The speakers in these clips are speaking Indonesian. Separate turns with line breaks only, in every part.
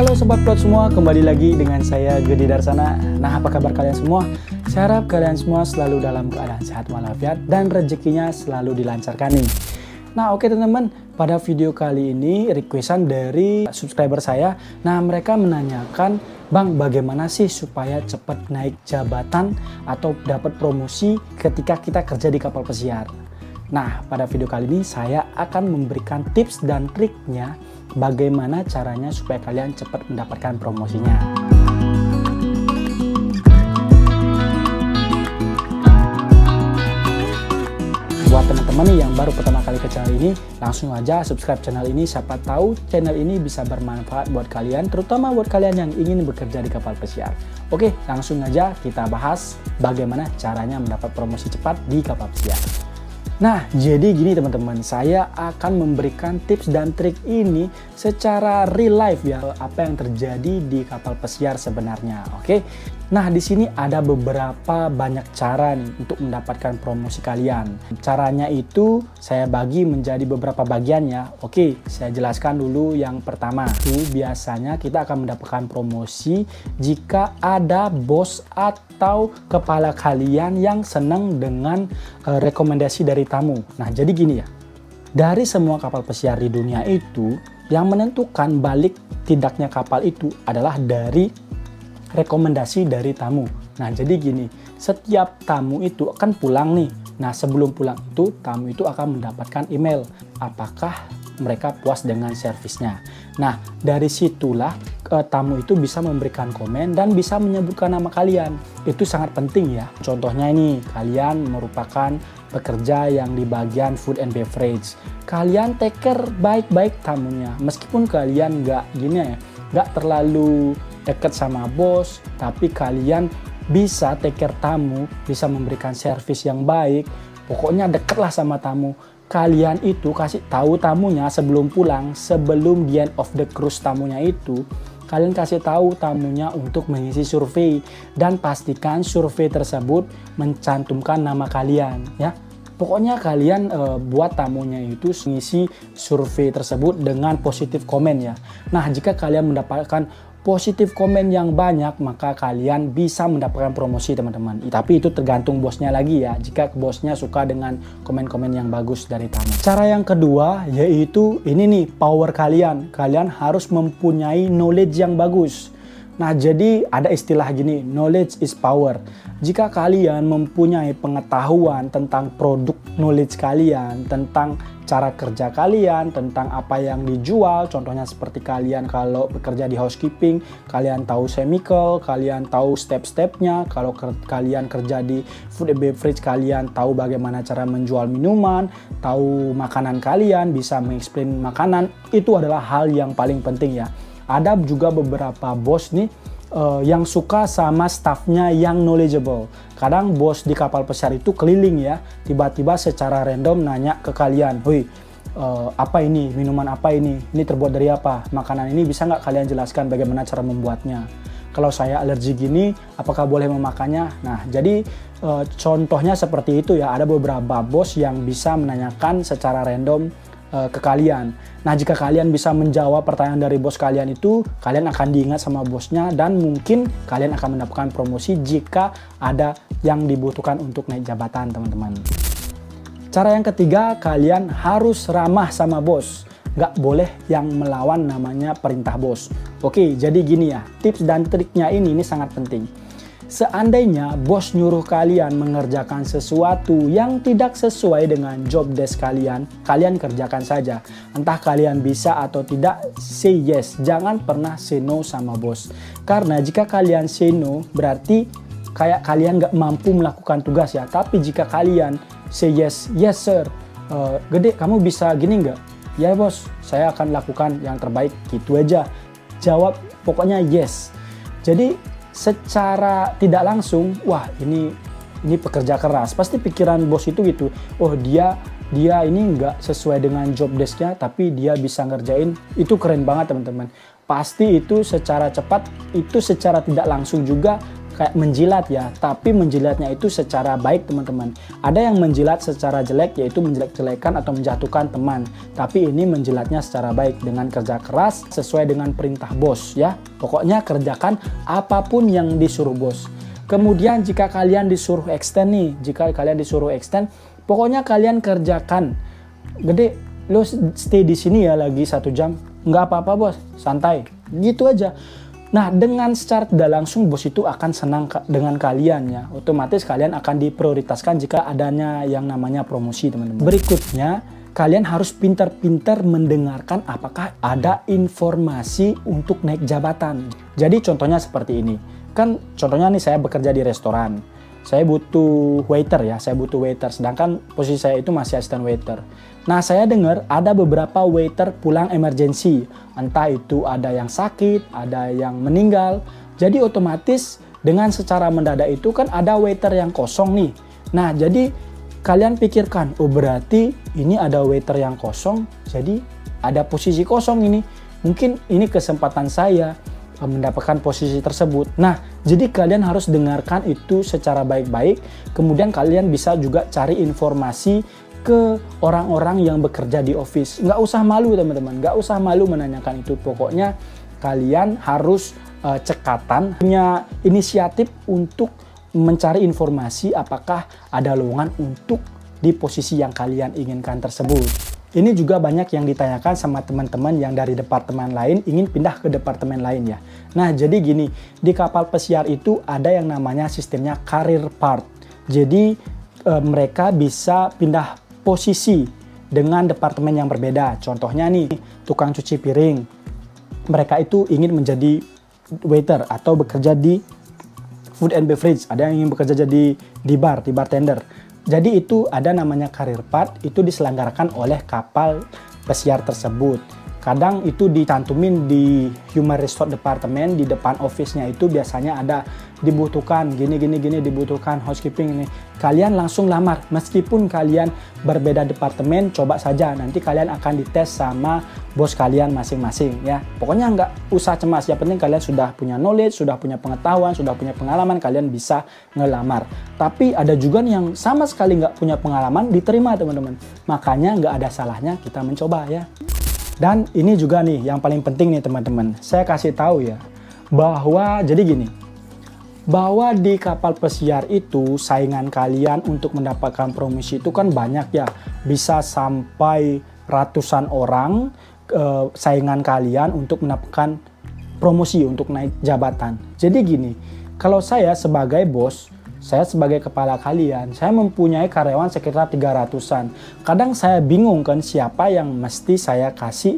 Halo Sobat Plot semua, kembali lagi dengan saya Gede Darsana. Nah, apa kabar kalian semua? Saya harap kalian semua selalu dalam keadaan sehat walafiat dan rezekinya selalu dilancarkan nih. Nah, oke teman-teman, pada video kali ini requestan dari subscriber saya. Nah, mereka menanyakan, Bang, bagaimana sih supaya cepat naik jabatan atau dapat promosi ketika kita kerja di kapal pesiar? Nah, pada video kali ini saya akan memberikan tips dan triknya bagaimana caranya supaya kalian cepat mendapatkan promosinya. Buat teman-teman nih yang baru pertama kali ke channel ini, langsung aja subscribe channel ini. Siapa tahu channel ini bisa bermanfaat buat kalian, terutama buat kalian yang ingin bekerja di kapal pesiar. Oke, langsung aja kita bahas bagaimana caranya mendapat promosi cepat di kapal pesiar. Nah, jadi gini teman-teman, saya akan memberikan tips dan trik ini secara real life ya, apa yang terjadi di kapal pesiar sebenarnya, oke? Nah, di sini ada beberapa banyak cara nih untuk mendapatkan promosi kalian. Caranya itu saya bagi menjadi beberapa bagian ya. Oke, saya jelaskan dulu yang pertama. Itu biasanya kita akan mendapatkan promosi jika ada bos atau kepala kalian yang senang dengan rekomendasi dari tamu. Nah, jadi gini ya. Dari semua kapal pesiar di dunia itu, yang menentukan balik tidaknya kapal itu adalah dari rekomendasi dari tamu. Nah, jadi gini, setiap tamu itu akan pulang nih. Nah, sebelum pulang itu, tamu itu akan mendapatkan email. Apakah mereka puas dengan servisnya? Nah, dari situlah tamu itu bisa memberikan komen dan bisa menyebutkan nama kalian. Itu sangat penting ya. Contohnya ini, kalian merupakan pekerja yang di bagian food and beverage. Kalian take care baik-baik tamunya. Meskipun kalian nggak terlalu dekat sama bos, tapi kalian bisa take care tamu, bisa memberikan servis yang baik. Pokoknya dekatlah sama tamu. Kalian itu kasih tahu tamunya sebelum pulang, sebelum the end of the cruise tamunya itu, kalian kasih tahu tamunya untuk mengisi survei dan pastikan survei tersebut mencantumkan nama kalian ya. Pokoknya kalian buat tamunya itu mengisi survei tersebut dengan positif komen ya. Nah, jika kalian mendapatkan positif komen yang banyak, maka kalian bisa mendapatkan promosi teman-teman. Tapi itu tergantung bosnya lagi ya, jika bosnya suka dengan komen-komen yang bagus dari tamu. Cara yang kedua yaitu ini nih, power kalian. Kalian harus mempunyai knowledge yang bagus. Nah, jadi ada istilah gini, knowledge is power. Jika kalian mempunyai pengetahuan tentang produk knowledge kalian, tentang cara kerja kalian, tentang apa yang dijual, contohnya seperti kalian kalau bekerja di housekeeping, kalian tahu chemical, kalian tahu step-stepnya, kalau kalian kerja di food and beverage, kalian tahu bagaimana cara menjual minuman, tahu makanan kalian, bisa mengeksplain makanan, itu adalah hal yang paling penting ya. Ada juga beberapa bos nih yang suka sama staffnya yang knowledgeable. Kadang bos di kapal pesiar itu keliling ya, tiba-tiba secara random nanya ke kalian, "Woi, apa ini? Minuman apa ini? Ini terbuat dari apa? Makanan ini bisa nggak kalian jelaskan bagaimana cara membuatnya? Kalau saya alergi gini, apakah boleh memakannya?" Nah, jadi contohnya seperti itu ya. Ada beberapa bos yang bisa menanyakan secara random ke kalian. Nah, jika kalian bisa menjawab pertanyaan dari bos kalian itu, kalian akan diingat sama bosnya dan mungkin kalian akan mendapatkan promosi jika ada yang dibutuhkan untuk naik jabatan, teman-teman. Cara yang ketiga, kalian harus ramah sama bos. Nggak boleh yang melawan namanya perintah bos. Oke, jadi gini ya, tips dan triknya ini sangat penting. Seandainya bos nyuruh kalian mengerjakan sesuatu yang tidak sesuai dengan job desk kalian, kalian kerjakan saja. Entah kalian bisa atau tidak, say yes. Jangan pernah say no sama bos. Karena jika kalian say no, berarti kayak kalian nggak mampu melakukan tugas ya. Tapi jika kalian say yes, yes sir, Gede kamu bisa gini nggak? Ya bos, saya akan lakukan yang terbaik, gitu aja. Jawab pokoknya yes. Jadi secara tidak langsung, wah ini pekerja keras. Pasti pikiran bos itu gitu, oh dia ini nggak sesuai dengan job desknya, tapi dia bisa ngerjain, itu keren banget teman-teman. Pasti itu secara cepat, itu secara tidak langsung juga kayak menjilat ya, tapi menjilatnya itu secara baik teman-teman. Ada yang menjilat secara jelek, yaitu menjelek-jelekan atau menjatuhkan teman. Tapi ini menjilatnya secara baik dengan kerja keras sesuai dengan perintah bos ya. Pokoknya kerjakan apapun yang disuruh bos. Kemudian jika kalian disuruh extend nih, pokoknya kalian kerjakan. Gede, lo stay di sini ya lagi 1 jam, nggak apa-apa bos, santai, gitu aja. Nah, dengan secara tidak langsung bos itu akan senang dengan kalian ya. Otomatis kalian akan diprioritaskan jika adanya yang namanya promosi, teman-teman. Berikutnya, kalian harus pintar-pintar mendengarkan apakah ada informasi untuk naik jabatan. Jadi contohnya seperti ini. Kan contohnya nih, saya bekerja di restoran. Saya butuh waiter ya, sedangkan posisi saya itu masih asisten waiter. Nah, saya dengar ada beberapa waiter pulang emergency, entah itu ada yang sakit, ada yang meninggal. Jadi otomatis dengan secara mendadak itu kan ada waiter yang kosong nih. Nah, jadi kalian pikirkan, oh berarti ini ada waiter yang kosong, jadi ada posisi kosong ini. Mungkin ini kesempatan saya mendapatkan posisi tersebut. Nah, jadi kalian harus dengarkan itu secara baik-baik. Kemudian kalian bisa juga cari informasi ke orang-orang yang bekerja di office. Nggak usah malu teman-teman, nggak usah malu menanyakan itu. Pokoknya kalian harus cekatan, punya inisiatif untuk mencari informasi apakah ada lowongan untuk di posisi yang kalian inginkan tersebut. Ini juga banyak yang ditanyakan sama teman-teman yang dari departemen lain ingin pindah ke departemen lain ya. Nah, jadi gini, di kapal pesiar itu ada yang namanya sistemnya career path. Jadi mereka bisa pindah posisi dengan departemen yang berbeda. Contohnya nih, tukang cuci piring. Mereka itu ingin menjadi waiter atau bekerja di food and beverage. Ada yang ingin bekerja jadi di bartender. Jadi itu ada namanya career path, itu diselenggarakan oleh kapal pesiar tersebut. Kadang itu dicantumin di Human Resource Department, di depan office-nya itu biasanya ada dibutuhkan gini dibutuhkan housekeeping ini. Kalian langsung lamar, meskipun kalian berbeda departemen, coba saja nanti kalian akan dites sama bos kalian masing-masing ya. Pokoknya nggak usah cemas, yang penting kalian sudah punya knowledge, sudah punya pengetahuan, sudah punya pengalaman, kalian bisa ngelamar. Tapi ada juga nih yang sama sekali nggak punya pengalaman, diterima teman-teman. Makanya nggak ada salahnya kita mencoba ya. Dan ini juga nih yang paling penting nih teman-teman, saya kasih tahu ya, bahwa jadi gini, bahwa di kapal pesiar itu saingan kalian untuk mendapatkan promosi itu kan banyak ya, bisa sampai ratusan orang saingan kalian untuk mendapatkan promosi, untuk naik jabatan. Jadi gini, kalau saya sebagai bos, saya sebagai kepala kalian, saya mempunyai karyawan sekitar 300-an. Kadang saya bingung kan siapa yang mesti saya kasih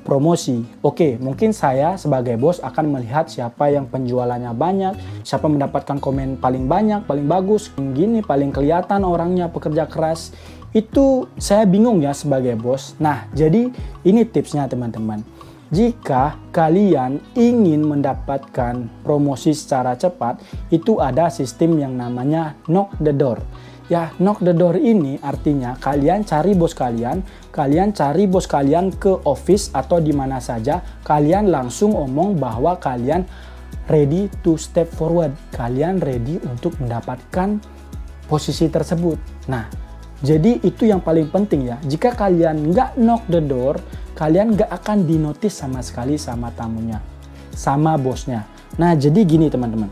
promosi. Oke, mungkin saya sebagai bos akan melihat siapa yang penjualannya banyak, siapa mendapatkan komen paling banyak, paling bagus, gini, paling kelihatan orangnya pekerja keras. Itu saya bingung ya sebagai bos. Nah, jadi ini tipsnya teman-teman. Jika kalian ingin mendapatkan promosi secara cepat, itu ada sistem yang namanya knock the door. Ya, knock the door ini artinya kalian cari bos kalian ke office atau di mana saja, kalian langsung omong bahwa kalian ready to step forward. Kalian ready untuk mendapatkan posisi tersebut. Nah, jadi itu yang paling penting ya. Jika kalian nggak knock the door, kalian nggak akan dinotis sama sekali sama tamunya, sama bosnya. Nah, jadi gini teman-teman.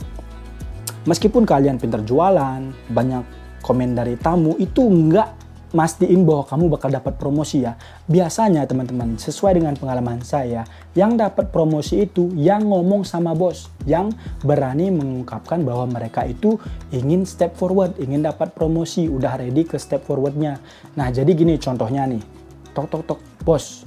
Meskipun kalian pintar jualan, banyak komen dari tamu, itu nggak mastiin bahwa kamu bakal dapat promosi ya. Biasanya teman-teman, sesuai dengan pengalaman saya, yang dapat promosi itu yang ngomong sama bos, yang berani mengungkapkan bahwa mereka itu ingin step forward, ingin dapat promosi, udah ready ke step forwardnya. Nah, jadi gini contohnya nih, tok, bos,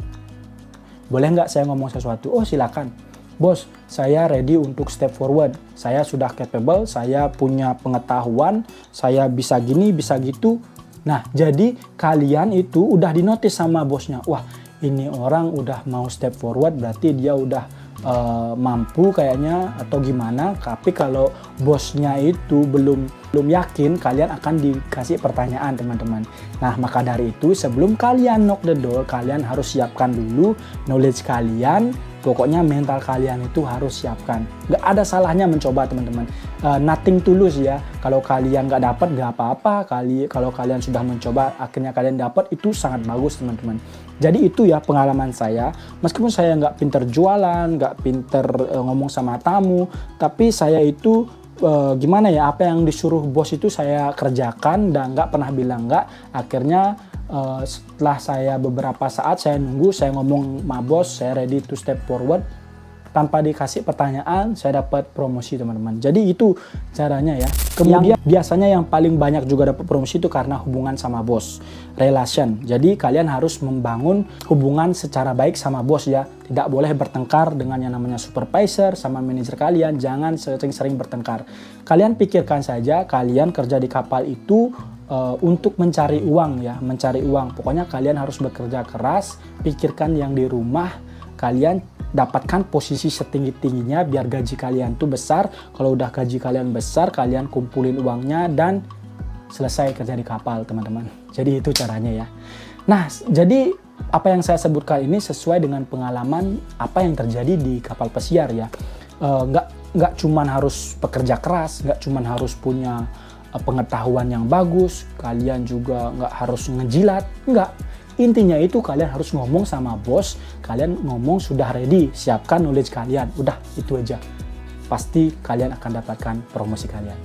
boleh nggak saya ngomong sesuatu? Oh silakan. Bos, saya ready untuk step forward. Saya sudah capable, saya punya pengetahuan, saya bisa gini, bisa gitu. Nah, jadi kalian itu udah dinotis sama bosnya. Wah, ini orang udah mau step forward, berarti dia udah mampu kayaknya atau gimana. Tapi kalau bosnya itu belum belum yakin, kalian akan dikasih pertanyaan teman-teman. Nah, maka dari itu sebelum kalian knock the door, kalian harus siapkan dulu knowledge kalian. Pokoknya mental kalian itu harus siapkan. Nggak ada salahnya mencoba teman-teman. Nothing to lose ya. Kalau kalian nggak dapat, nggak apa-apa. Kalau kalian sudah mencoba, akhirnya kalian dapat, itu sangat bagus teman-teman. Jadi itu ya pengalaman saya. Meskipun saya nggak pinter jualan, nggak pinter ngomong sama tamu, tapi saya itu gimana ya, apa yang disuruh bos itu saya kerjakan dan nggak pernah bilang nggak. Akhirnya setelah saya beberapa saat saya nunggu, saya ngomong sama bos, saya ready to step forward. Tanpa dikasih pertanyaan, saya dapat promosi teman-teman. Jadi itu caranya ya. Kemudian biasanya yang paling banyak juga dapat promosi itu karena hubungan sama bos, relation. Jadi kalian harus membangun hubungan secara baik sama bos ya. Tidak boleh bertengkar dengan yang namanya supervisor sama manajer kalian. Jangan sering-sering bertengkar. Kalian pikirkan saja, kalian kerja di kapal itu untuk mencari uang ya, mencari uang. Pokoknya kalian harus bekerja keras, pikirkan yang di rumah, kalian dapatkan posisi setinggi-tingginya biar gaji kalian tuh besar. Kalau udah gaji kalian besar, kalian kumpulin uangnya dan selesai kerja di kapal teman-teman. Jadi itu caranya ya. Nah, jadi apa yang saya sebutkan ini sesuai dengan pengalaman apa yang terjadi di kapal pesiar ya. Nggak cuman harus bekerja keras, nggak cuman harus punya pengetahuan yang bagus, kalian juga nggak harus ngejilat, nggak. Intinya itu kalian harus ngomong sama bos, kalian ngomong sudah ready, siapkan knowledge kalian, udah itu aja. Pasti kalian akan dapatkan promosi kalian.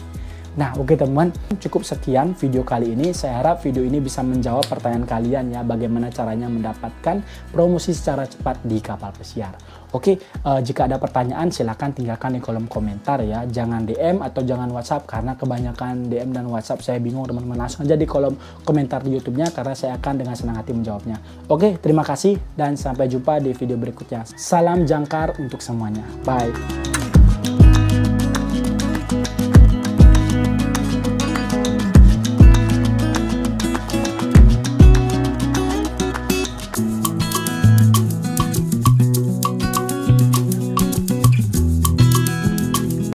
Nah oke teman, cukup sekian video kali ini. Saya harap video ini bisa menjawab pertanyaan kalian ya, bagaimana caranya mendapatkan promosi secara cepat di kapal pesiar. Oke, jika ada pertanyaan silahkan tinggalkan di kolom komentar ya. Jangan DM atau jangan WhatsApp, karena kebanyakan DM dan WhatsApp saya bingung teman-teman. Langsung aja di kolom komentar di YouTube-nya, karena saya akan dengan senang hati menjawabnya. Oke, terima kasih dan sampai jumpa di video berikutnya. Salam jangkar untuk semuanya. Bye.